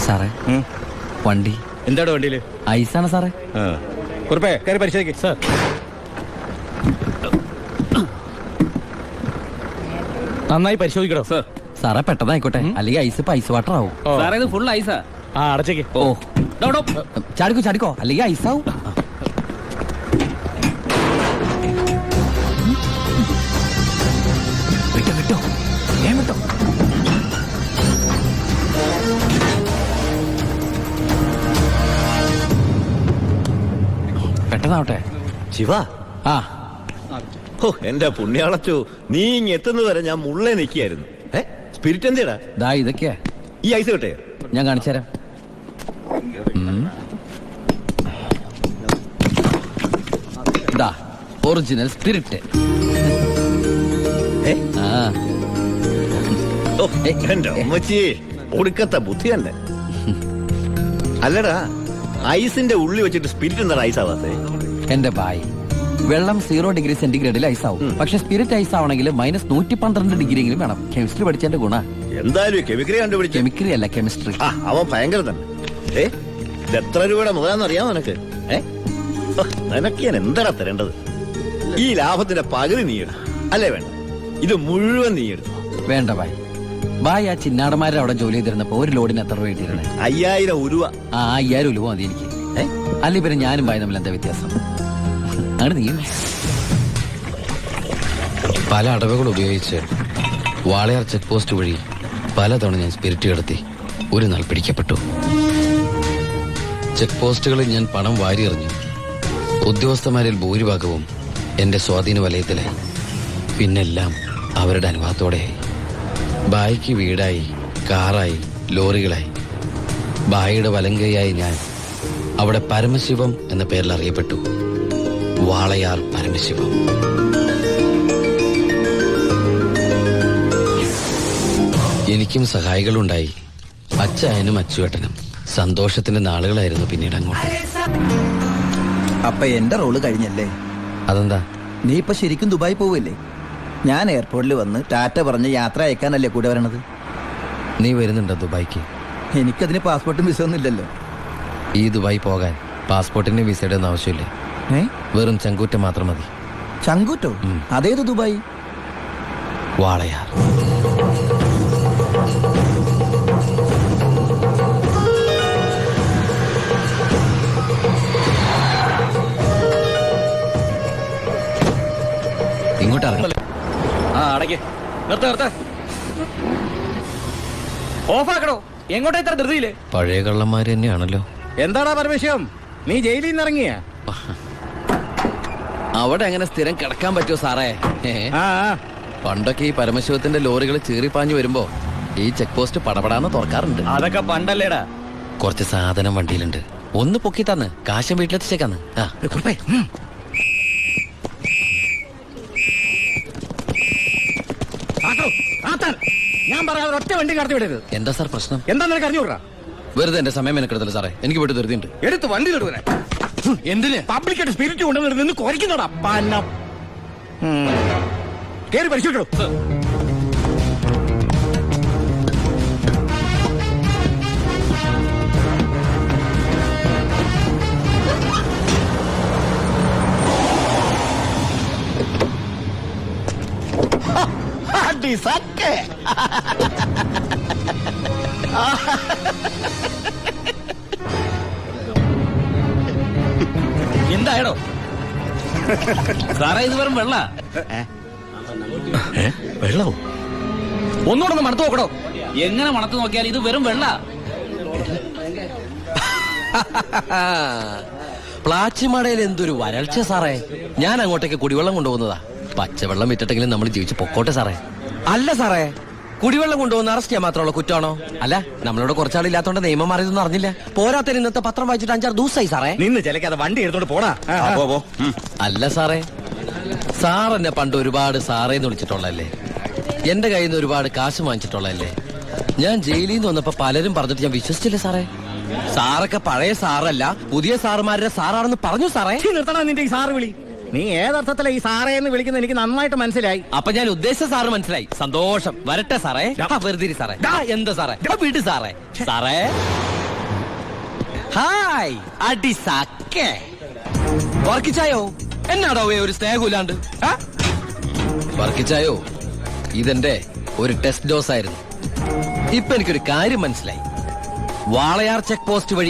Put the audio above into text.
സാറേ വണ്ടി എന്താണ് വണ്ടിയില്? ഐസാണ് സാറേ. കുറുപ്പേ കയറി പരിശോധിക്കും സാർ. നന്നായി പരിശോധിക്കണോ സാർ? സാറേ പെട്ടെന്നായിക്കോട്ടെ, അല്ലെങ്കിൽ ഐസ് വാട്ടർ ആവും. സാറേ ഇത് ഫുൾ ഐസാ. അടച്ചേക്ക്. ഓ ചാടിക്കോ അല്ലെങ്കിൽ ഐസാവും. വിട്ടോ വിട്ടോ. പെട്ടെന്നാവട്ടെ. ശിവ, എന്റെ പുണ്യാളച്ചു, നീ ഇങ് എത്തുന്നത് വരെ ഞാൻ മുള്ളേ നിൽക്കായിരുന്നു. സ്പിരിറ്റ് എന്തിടാ? ദാ ഇതൊക്കെയാ. ഈ ഐസ് കിട്ടേ ഞാൻ കാണിച്ചുതരാം. Original spirit. എന്റെ അമ്മച്ചി, ഒടുക്കത്തെ ബുദ്ധി തന്നെ. അല്ലടാ, ഐസിന്റെ ഉള്ളി വെച്ചിട്ട് സ്പിരിറ്റ് എന്താ ഐസ് ആവാത്തേ? എന്റെ ബായ്, വെള്ളം 0 ഡിഗ്രി സെന്റിഗ്രേഡിൽ ഐസാവും. പക്ഷെ സ്പിരിറ്റ് ഐസ് ആവണമെങ്കിൽ -112 ഡിഗ്രിയെങ്കിലും വേണം. കെമിസ്ട്രി പഠിച്ചതിന്റെ ഗുണ. എന്തായാലും കെമിക്കറി കണ്ടുപിടിച്ചു. കെമിക്കറി അല്ല, കെമിസ്ട്രി. അവൻ ഭയങ്കര തന്നെ. ഇത് എത്ര രൂപയുടെ മുതലാന്ന് അറിയാമോ നിനക്ക്? നിനക്ക് ഞാൻ എന്താ തരേണ്ടത്? ഈ ലാഭത്തിന്റെ പകുതി നീ എടു. അല്ലേ വേണ്ട, ഇത് മുഴുവൻ നീ എടുത്തു. വേണ്ട ബായ്, ആ ചിന്നാടന്മാരെ അവിടെ ജോലി ചെയ്തിരുന്നപ്പോ ഒരു ലോഡിന് എത്ര രൂപ കിട്ടിയിരുന്നേ? 5000 ഉരുവ. 5000 ഉലുവ മതി എനിക്ക്. അല്ല പിന്നെ ഞാനും ബായ് തമ്മിൽ എന്താ വ്യത്യാസം? അങ്ങനെ നീ പല അടവുകൾ ഉപയോഗിച്ച് വാളയാർ ചെക്ക് പോസ്റ്റ് വഴി പലതവണ ഞാൻ സ്പിരിറ്റ് കടത്തി ഒരു നാൾ പിടിക്കപ്പെട്ടു. ചെക്ക് പോസ്റ്റുകളിൽ ഞാൻ പണം വാരിയെറിഞ്ഞു. ഉദ്യോഗസ്ഥന്മാരിൽ ഭൂരിഭാഗവും എന്റെ സ്വാധീന വലയത്തിലായി. പിന്നെല്ലാം അവരുടെ അനുവാദത്തോടെയായി. ബായിക്ക് വീടായി, കാറായി, ലോറികളായി. ബായിയുടെ വലങ്കയായി ഞാൻ അവിടെ പരമശിവം എന്ന പേരിൽ അറിയപ്പെട്ടു. വാളയാർ പരമശിവം. എനിക്കും സഹായികളുണ്ടായി. അച്ചായനും അച്ചുവേട്ടനും. സന്തോഷത്തിന്റെ നാളുകളായിരുന്നു പിന്നീട് അങ്ങോട്ട്. അപ്പൊ എന്റെ റോള് കഴിഞ്ഞല്ലേ? അതെന്താ? നീ ഇപ്പൊ ശരിക്കും ദുബായി പോവല്ലേ? ഞാൻ എയർപോർട്ടിൽ വന്ന് ടാറ്റ പറഞ്ഞ് യാത്ര അയക്കാനല്ലേ കൂടെ വരണത്? നീ വരുന്നുണ്ടോ ദുബായിക്ക്? എനിക്കതിന് പാസ്പോർട്ടും വിസ ഒന്നും ഇല്ലല്ലോ. ഈ ദുബായി പോകാൻ പാസ്പോർട്ടിന്റെ വിസയുടെ ഒന്നും ആവശ്യമില്ല. വെറും ചങ്കൂറ്റം മാത്രം മതി. ചങ്കൂറ്റോ? അതേത് ദുബായി? വാളയാർ. ഇങ്ങോട്ട് അടയ്ക്ക്. നിർത്ത. ഓഫാക്കണോ? എങ്ങോട്ടാ ഇത്ര ധൃതിയില്? പഴയ കള്ളന്മാര് തന്നെയാണല്ലോ. എന്താടാ പരമേശ്വരം, നീ ജയിലിൽ നിന്ന് ഇറങ്ങിയ? അവിടെ അങ്ങനെ സ്ഥിരം കിടക്കാൻ പറ്റുമോ സാറേ? പണ്ടൊക്കെ ഈ പരമശിവത്തിന്റെ ലോറികൾ ചീറിപ്പാഞ്ഞു വരുമ്പോ ഈ ചെക്ക് പോസ്റ്റ് പടപടാന്ന് തുറക്കാറുണ്ട്. അതൊക്കെ പണ്ടല്ലേടാ. കുറച്ച് സാധനം വണ്ടിയിലുണ്ട്, ഒന്ന് പൊക്കി തന്ന് കാശം വീട്ടിലെത്തിച്ചേക്കാന്ന്. ഞാൻ പറയാതെ ഒറ്റ വണ്ടി കടത്തി വിടരുത്. എന്താ സാർ പ്രശ്നം? എന്താ നിനക്ക് അറിഞ്ഞൂടാ? വെറുതെ എന്റെ സമയം മെനക്കെടുത്തല്ലോ സാറേ, എനിക്ക് വീട്ടിൽ ധൃതിയുണ്ട്. എടുത്ത് വണ്ടി തൊടുവനെ. എന്തിന്? പബ്ലിക്കായിട്ട് സ്പിരിറ്റ് കൊണ്ടുവന്നിട്ട് നിന്ന് കുറയ്ക്കുന്നോടാ പന്നം. കേറി പരിശോധിക്കണോ? എന്തായടോ സാറേ? ഇത് വെറും വെള്ള. വെള്ളവും ഒന്നുകൂടെ മണത്ത് നോക്കണോ? എങ്ങനെ മണത്ത് നോക്കിയാൽ ഇത് വെറും വെള്ള. പ്ലാച്ചിമടയിൽ എന്തൊരു വരൾച്ച സാറേ. ഞാൻ അങ്ങോട്ടേക്ക് കുടിവെള്ളം കൊണ്ടുപോകുന്നതാ. പച്ചവെള്ളം വിറ്റിട്ടെങ്കിലും നമ്മൾ ജീവിച്ച് പൊക്കോട്ടെ സാറേ. അല്ല സാറേ, കുടിവെള്ളം കൊണ്ടുപോകുന്ന അറസ്റ്റ് ചെയ്യാൻ മാത്രമുള്ള കുറ്റമാണോ? അല്ല, നമ്മളോട് കുറച്ചാളില്ലാത്തോണ്ട് നിയമം മാറിയതൊന്നും അറിഞ്ഞില്ല. പോരാത്തതിന് ഇന്നത്തെ പത്രം വായിച്ചിട്ട് 5-6 ദിവസമായി സാറേ. നിന്ന് ചിലക്കാതെ വണ്ടി എടുത്തോണ്ട് പോടാ. അല്ല സാറേ, സാർ എന്നെ പണ്ട് ഒരുപാട് സാറേന്ന് വിളിച്ചിട്ടുള്ളല്ലേ? എന്റെ കയ്യിൽ നിന്ന് ഒരുപാട് കാശ് വാങ്ങിച്ചിട്ടുള്ളല്ലേ? ഞാൻ ജയിലിൽ നിന്ന് വന്നപ്പോ പലരും പറഞ്ഞിട്ട് ഞാൻ വിശ്വസിച്ചില്ലേ സാറേ? സാറൊക്കെ പഴയ സാറല്ല, പുതിയ സാറുമാരുടെ സാറാണെന്ന് പറഞ്ഞു സാറേ. നിർത്തണ നിന്റെ ഈ സാറ് വിളി. നീ ഏതർത്ഥത്തിലാ ഈ സാറേ എന്ന് വിളിക്കുന്നത് എനിക്ക് നന്നായിട്ട് മനസ്സിലായി. അപ്പൊ ഞാൻ ഉദ്ദേശിച്ച സാറ് മനസ്സിലായി. സന്തോഷം. വരട്ടെ സാറേ. വെറുതെ സാറേ. എന്താ സാറേ? വിട് സാറേ. സാറേ ഹായ് അടിസാക്കേ വർക്കിച്ചായോ എന്നാടോ ഒരു സ്നേഹമില്ലാണ്ട് വർക്കിച്ചായോ ഇതെന്റെ ഒരു ടെസ്റ്റ് ഡോസ് ആയിരുന്നു. ഇപ്പൊ എനിക്കൊരു കാര്യം മനസ്സിലായി. വാളയാർ ചെക്ക് പോസ്റ്റ് വഴി